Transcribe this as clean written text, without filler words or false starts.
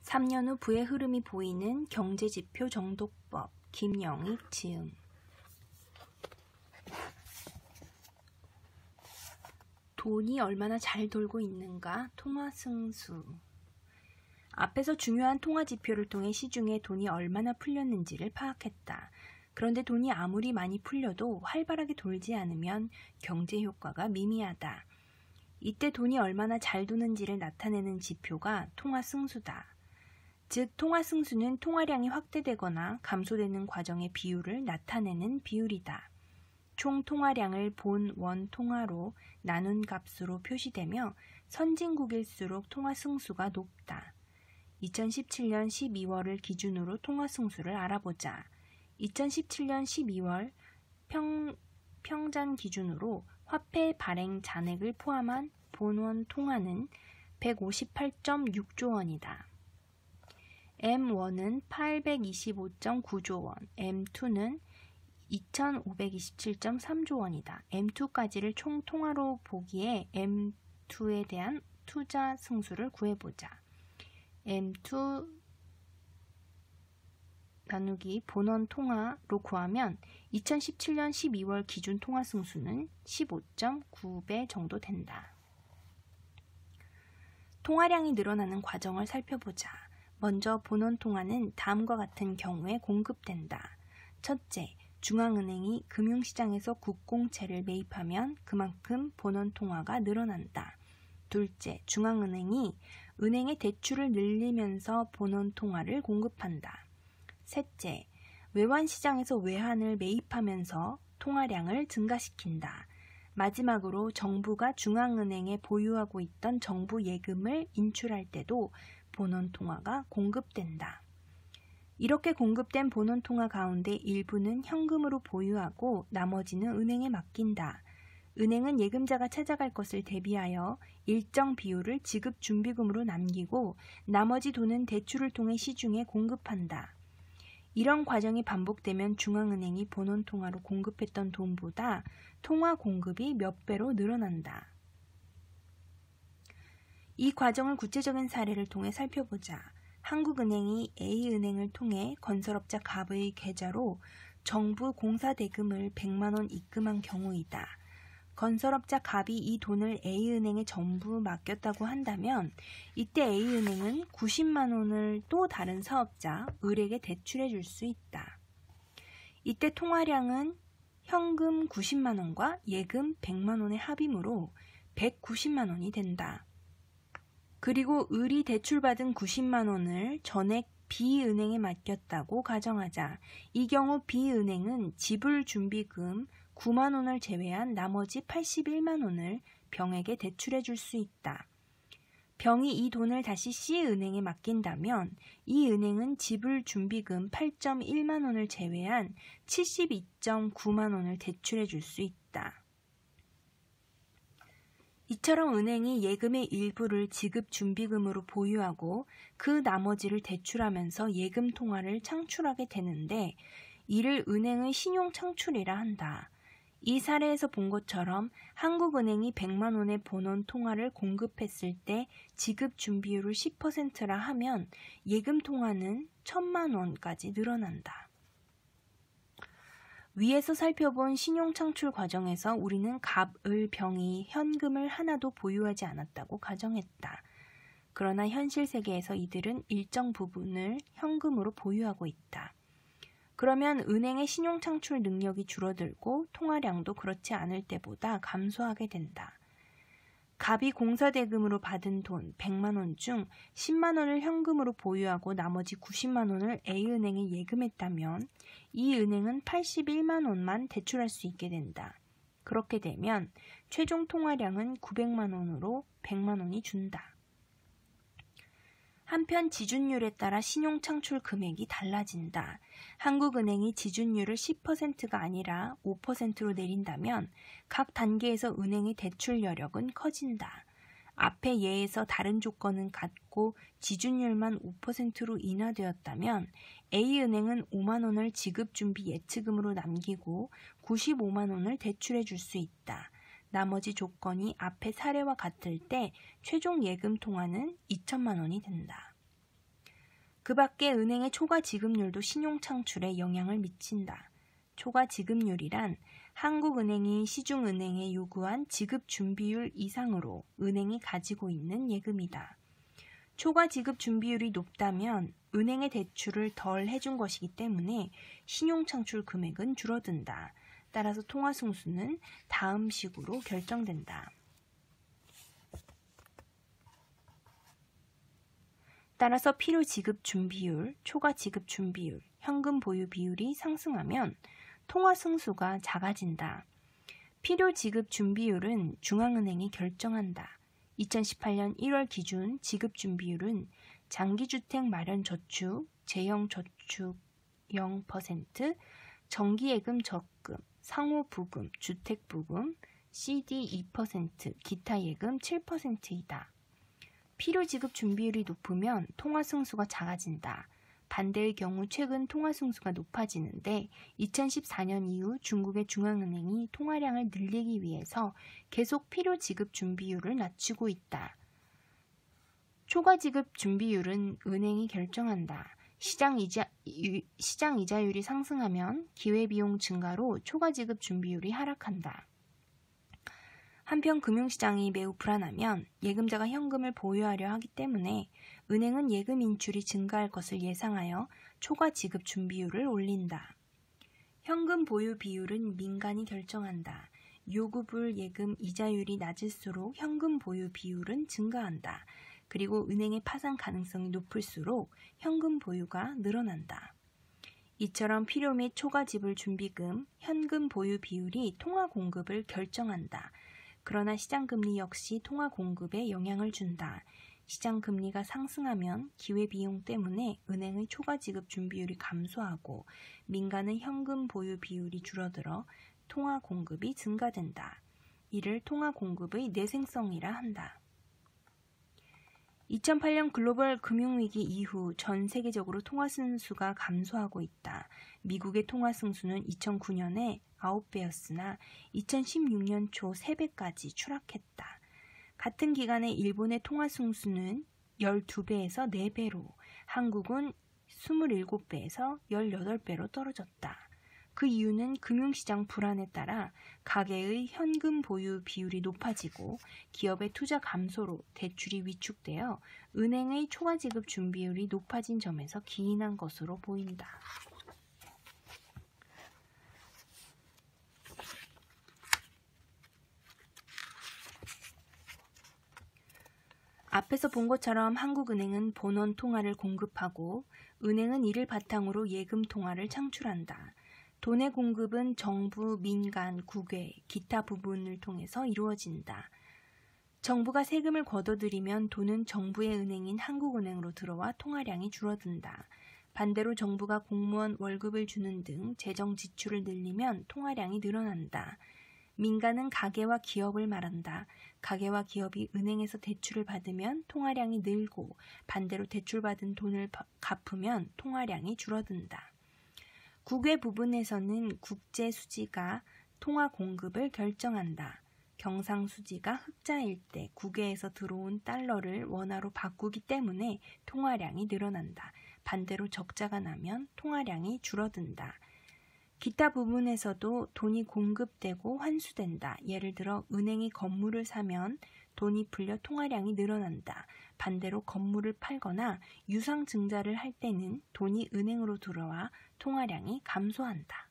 3년 후 부의 흐름이 보이는 경제지표 정독법 김영익 지음. 돈이 얼마나 잘 돌고 있는가? 통화승수. 앞에서 중요한 통화지표를 통해 시중에 돈이 얼마나 풀렸는지를 파악했다. 그런데 돈이 아무리 많이 풀려도 활발하게 돌지 않으면 경제효과가 미미하다. 이때 돈이 얼마나 잘 도는지를 나타내는 지표가 통화승수다. 즉, 통화승수는 통화량이 확대되거나 감소되는 과정의 비율을 나타내는 비율이다. 총 통화량을 본 원 통화로 나눈 값으로 표시되며 선진국일수록 통화승수가 높다. 2017년 12월을 기준으로 통화승수를 알아보자. 2017년 12월 평잔 기준으로 화폐 발행 잔액을 포함한 본원 통화는 158.6조 원이다. M1은 825.9조 원, M2는 2527.3조 원이다. M2까지를 총 통화로 보기에 M2에 대한 투자 승수를 구해보자. M2 나누기 본원 통화로 구하면 2017년 12월 기준 통화 승수는 15.9배 정도 된다. 통화량이 늘어나는 과정을 살펴보자. 먼저 본원 통화는 다음과 같은 경우에 공급된다. 첫째, 중앙은행이 금융시장에서 국공채를 매입하면 그만큼 본원 통화가 늘어난다. 둘째, 중앙은행이 은행의 대출을 늘리면서 본원 통화를 공급한다. 셋째, 외환시장에서 외환을 매입하면서 통화량을 증가시킨다. 마지막으로 정부가 중앙은행에 보유하고 있던 정부 예금을 인출할 때도 본원 통화가 공급된다. 이렇게 공급된 본원 통화 가운데 일부는 현금으로 보유하고 나머지는 은행에 맡긴다. 은행은 예금자가 찾아갈 것을 대비하여 일정 비율을 지급 준비금으로 남기고 나머지 돈은 대출을 통해 시중에 공급한다. 이런 과정이 반복되면 중앙은행이 본원 통화로 공급했던 돈보다 통화 공급이 몇 배로 늘어난다. 이 과정을 구체적인 사례를 통해 살펴보자. 한국은행이 A은행을 통해 건설업자 갑의 계좌로 정부 공사대금을 100만 원 입금한 경우이다. 건설업자 갑이 이 돈을 A은행에 전부 맡겼다고 한다면 이때 A은행은 90만 원을 또 다른 사업자 을에게 대출해 줄 수 있다. 이때 통화량은 현금 90만 원과 예금 100만 원의 합이므로 190만 원이 된다. 그리고 을이 대출받은 90만 원을 전액 B은행에 맡겼다고 가정하자. 이 경우 B은행은 지불 준비금 9만 원을 제외한 나머지 81만 원을 병에게 대출해 줄 수 있다. 병이 이 돈을 다시 C은행에 맡긴다면 이 은행은 지불 준비금 8.1만 원을 제외한 72.9만 원을 대출해 줄 수 있다. 이처럼 은행이 예금의 일부를 지급 준비금으로 보유하고 그 나머지를 대출하면서 예금 통화를 창출하게 되는데 이를 은행의 신용 창출이라 한다. 이 사례에서 본 것처럼 한국은행이 100만 원의 본원 통화를 공급했을 때 지급 준비율을 10%라 하면 예금 통화는 1000만 원까지 늘어난다. 위에서 살펴본 신용 창출 과정에서 우리는 갑을 병이 현금을 하나도 보유하지 않았다고 가정했다. 그러나 현실 세계에서 이들은 일정 부분을 현금으로 보유하고 있다. 그러면 은행의 신용 창출 능력이 줄어들고 통화량도 그렇지 않을 때보다 감소하게 된다. 갑이 공사대금으로 받은 돈 100만 원 중 10만 원을 현금으로 보유하고 나머지 90만 원을 A은행에 예금했다면 이 은행은 81만 원만 대출할 수 있게 된다. 그렇게 되면 최종 통화량은 900만 원으로 100만 원이 준다. 한편 지준율에 따라 신용 창출 금액이 달라진다. 한국은행이 지준율을 10%가 아니라 5%로 내린다면 각 단계에서 은행의 대출 여력은 커진다. 앞의 예에서 다른 조건은 같고 지준율만 5%로 인하되었다면 A은행은 5만 원을 지급 준비 예치금으로 남기고 95만 원을 대출해 줄 수 있다. 나머지 조건이 앞의 사례와 같을 때 최종 예금 통화는 2천만 원이 된다. 그 밖에 은행의 초과 지급률도 신용 창출에 영향을 미친다. 초과 지급률이란 한국은행이 시중은행에 요구한 지급 준비율 이상으로 은행이 가지고 있는 예금이다. 초과 지급 준비율이 높다면 은행의 대출을 덜 해준 것이기 때문에 신용 창출 금액은 줄어든다. 따라서 통화승수는 다음 식으로 결정된다. 따라서 필요 지급 준비율, 초과 지급 준비율, 현금 보유 비율이 상승하면 통화 승수가 작아진다. 필요 지급 준비율은 중앙은행이 결정한다. 2018년 1월 기준 지급 준비율은 장기주택 마련 저축, 제형 저축 0%, 정기예금 적금, 상호부금, 주택부금, CD 2%, 기타 예금 7%이다. 필요 지급 준비율이 높으면 통화 승수가 작아진다. 반대의 경우 최근 통화 승수가 높아지는데 2014년 이후 중국의 중앙은행이 통화량을 늘리기 위해서 계속 필요 지급 준비율을 낮추고 있다. 초과 지급 준비율은 은행이 결정한다. 시장 이자율이 상승하면 기회비용 증가로 초과 지급 준비율이 하락한다. 한편 금융시장이 매우 불안하면 예금자가 현금을 보유하려 하기 때문에 은행은 예금 인출이 증가할 것을 예상하여 초과 지급 준비율을 올린다. 현금 보유 비율은 민간이 결정한다. 요구불 예금 이자율이 낮을수록 현금 보유 비율은 증가한다. 그리고 은행의 파산 가능성이 높을수록 현금 보유가 늘어난다. 이처럼 필요 및 초과 지불 준비금, 현금 보유 비율이 통화 공급을 결정한다. 그러나 시장금리 역시 통화 공급에 영향을 준다. 시장금리가 상승하면 기회비용 때문에 은행의 초과 지급 준비율이 감소하고 민간은 현금 보유 비율이 줄어들어 통화 공급이 증가된다. 이를 통화 공급의 내생성이라 한다. 2008년 글로벌 금융위기 이후 전 세계적으로 통화 승수가 감소하고 있다. 미국의 통화 승수는 2009년에 9배였으나 2016년 초 3배까지 추락했다. 같은 기간에 일본의 통화 승수는 12배에서 4배로, 한국은 27배에서 18배로 떨어졌다. 그 이유는 금융시장 불안에 따라 가계의 현금 보유 비율이 높아지고 기업의 투자 감소로 대출이 위축되어 은행의 초과 지급 준비율이 높아진 점에서 기인한 것으로 보인다. 앞에서 본 것처럼 한국은행은 본원 통화를 공급하고 은행은 이를 바탕으로 예금 통화를 창출한다. 돈의 공급은 정부, 민간, 국외, 기타 부분을 통해서 이루어진다. 정부가 세금을 걷어들이면 돈은 정부의 은행인 한국은행으로 들어와 통화량이 줄어든다. 반대로 정부가 공무원 월급을 주는 등 재정 지출을 늘리면 통화량이 늘어난다. 민간은 가계와 기업을 말한다. 가계와 기업이 은행에서 대출을 받으면 통화량이 늘고 반대로 대출받은 돈을 갚으면 통화량이 줄어든다. 국외 부분에서는 국제 수지가 통화 공급을 결정한다. 경상수지가 흑자일 때 국외에서 들어온 달러를 원화로 바꾸기 때문에 통화량이 늘어난다. 반대로 적자가 나면 통화량이 줄어든다. 기타 부분에서도 돈이 공급되고 환수된다. 예를 들어 은행이 건물을 사면 돈이 풀려 통화량이 늘어난다. 반대로 건물을 팔거나 유상증자를 할 때는 돈이 은행으로 들어와 통화량이 감소한다.